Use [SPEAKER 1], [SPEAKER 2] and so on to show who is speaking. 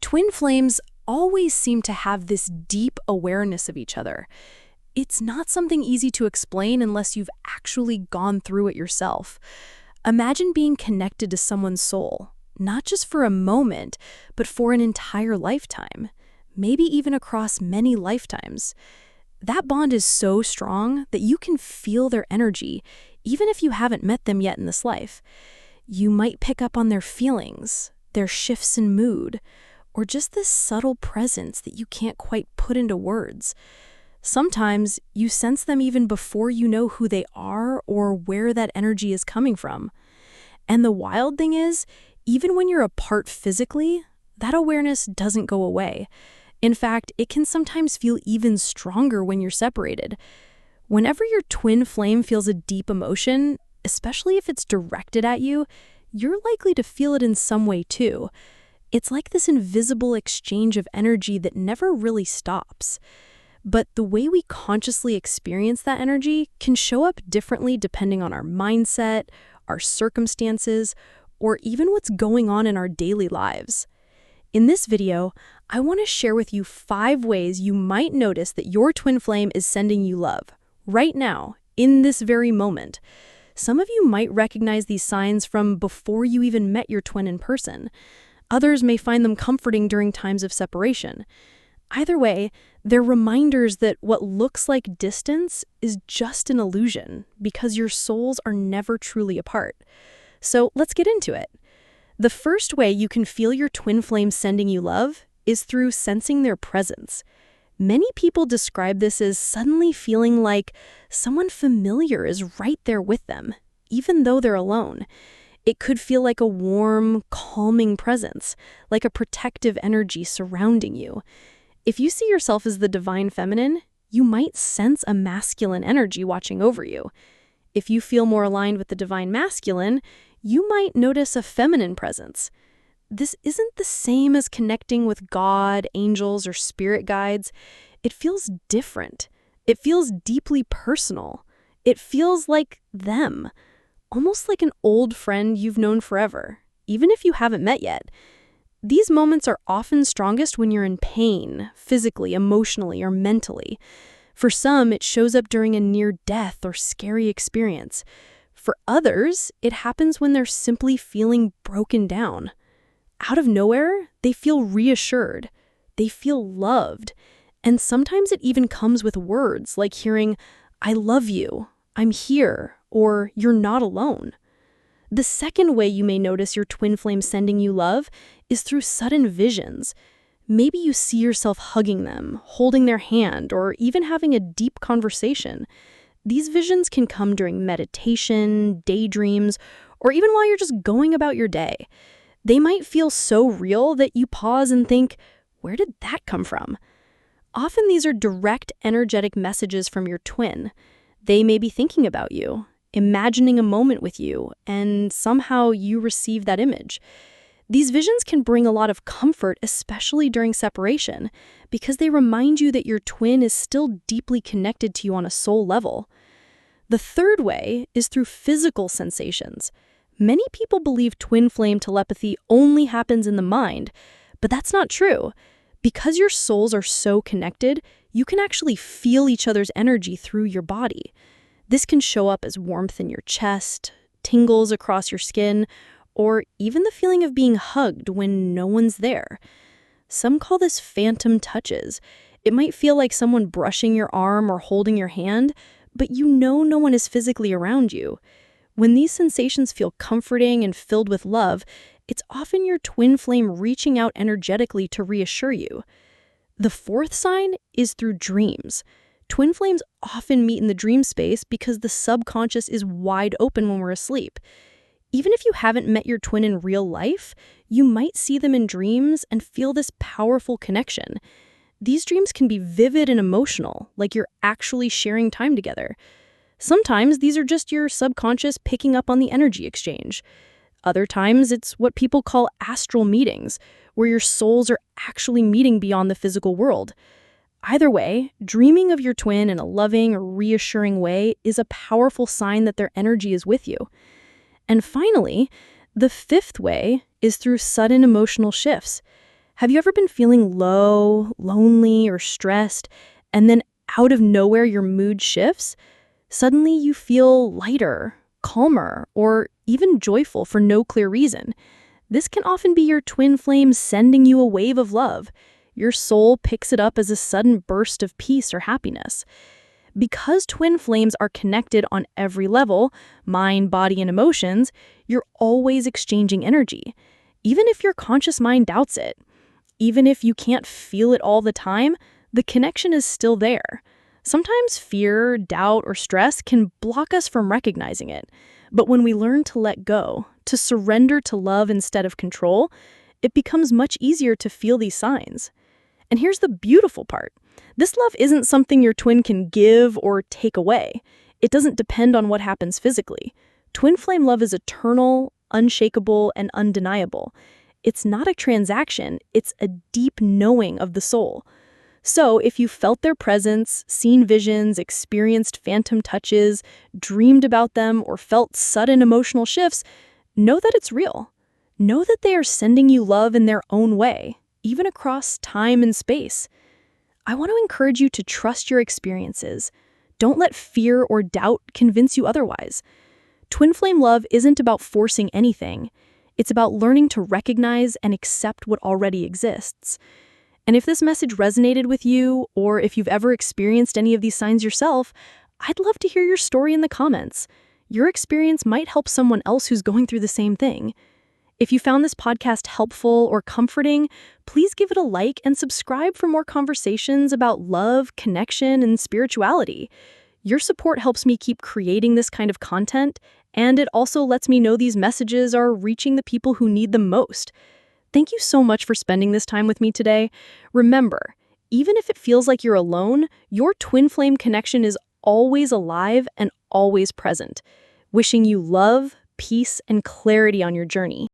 [SPEAKER 1] Twin flames always seem to have this deep awareness of each other. It's not something easy to explain unless you've actually gone through it yourself. Imagine being connected to someone's soul, not just for a moment, but for an entire lifetime, maybe even across many lifetimes. That bond is so strong that you can feel their energy, even if you haven't met them yet in this life. You might pick up on their feelings, their shifts in mood, or just this subtle presence that you can't quite put into words. Sometimes you sense them even before you know who they are or where that energy is coming from. And the wild thing is, even when you're apart physically, that awareness doesn't go away. In fact, it can sometimes feel even stronger when you're separated. Whenever your twin flame feels a deep emotion, especially if it's directed at you, you're likely to feel it in some way too. It's like this invisible exchange of energy that never really stops. But the way we consciously experience that energy can show up differently depending on our mindset, our circumstances, or even what's going on in our daily lives. In this video, I want to share with you 5 ways you might notice that your twin flame is sending you love, right now, in this very moment. Some of you might recognize these signs from before you even met your twin in person. Others may find them comforting during times of separation. Either way, they're reminders that what looks like distance is just an illusion because your souls are never truly apart. So let's get into it. The first way you can feel your twin flame sending you love is through sensing their presence. Many people describe this as suddenly feeling like someone familiar is right there with them, even though they're alone. It could feel like a warm, calming presence, like a protective energy surrounding you. If you see yourself as the divine feminine, you might sense a masculine energy watching over you. If you feel more aligned with the divine masculine, you might notice a feminine presence. This isn't the same as connecting with God, angels, or spirit guides. It feels different. It feels deeply personal. It feels like them, almost like an old friend you've known forever, even if you haven't met yet. These moments are often strongest when you're in pain, physically, emotionally, or mentally. For some, it shows up during a near-death or scary experience. For others, it happens when they're simply feeling broken down. Out of nowhere, they feel reassured. They feel loved. And sometimes it even comes with words like hearing, "I love you," "I'm here," or "you're not alone." The second way you may notice your twin flame sending you love is through sudden visions. Maybe you see yourself hugging them, holding their hand, or even having a deep conversation. These visions can come during meditation, daydreams, or even while you're just going about your day. They might feel so real that you pause and think, where did that come from? Often these are direct energetic messages from your twin. They may be thinking about you, imagining a moment with you, and somehow you receive that image. These visions can bring a lot of comfort, especially during separation, because they remind you that your twin is still deeply connected to you on a soul level. The third way is through physical sensations. Many people believe twin flame telepathy only happens in the mind, but that's not true. Because your souls are so connected, you can actually feel each other's energy through your body. This can show up as warmth in your chest, tingles across your skin, or even the feeling of being hugged when no one's there. Some call this phantom touches. It might feel like someone brushing your arm or holding your hand, but you know no one is physically around you. When these sensations feel comforting and filled with love, it's often your twin flame reaching out energetically to reassure you. The fourth sign is through dreams. Twin flames often meet in the dream space because the subconscious is wide open when we're asleep. Even if you haven't met your twin in real life, you might see them in dreams and feel this powerful connection. These dreams can be vivid and emotional, like you're actually sharing time together. Sometimes these are just your subconscious picking up on the energy exchange. Other times it's what people call astral meetings, where your souls are actually meeting beyond the physical world. Either way, dreaming of your twin in a loving or reassuring way is a powerful sign that their energy is with you. And finally, the fifth way is through sudden emotional shifts. Have you ever been feeling low, lonely, or stressed, and then out of nowhere your mood shifts? Suddenly you feel lighter, calmer, or even joyful for no clear reason. This can often be your twin flame sending you a wave of love. Your soul picks it up as a sudden burst of peace or happiness. Because twin flames are connected on every level, mind, body, and emotions, you're always exchanging energy. Even if your conscious mind doubts it, even if you can't feel it all the time, the connection is still there. Sometimes fear, doubt, or stress can block us from recognizing it. But when we learn to let go, to surrender to love instead of control, it becomes much easier to feel these signs. And here's the beautiful part. This love isn't something your twin can give or take away. It doesn't depend on what happens physically. Twin flame love is eternal, unshakable, and undeniable. It's not a transaction, it's a deep knowing of the soul. So, if you felt their presence, seen visions, experienced phantom touches, dreamed about them, or felt sudden emotional shifts, know that it's real. Know that they are sending you love in their own way, even across time and space. I want to encourage you to trust your experiences. Don't let fear or doubt convince you otherwise. Twin flame love isn't about forcing anything. It's about learning to recognize and accept what already exists. And if this message resonated with you, or if you've ever experienced any of these signs yourself, I'd love to hear your story in the comments. Your experience might help someone else who's going through the same thing. If you found this podcast helpful or comforting, please give it a like and subscribe for more conversations about love, connection, and spirituality. Your support helps me keep creating this kind of content, and it also lets me know these messages are reaching the people who need them most. Thank you so much for spending this time with me today. Remember, even if it feels like you're alone, your twin flame connection is always alive and always present. Wishing you love, peace, and clarity on your journey.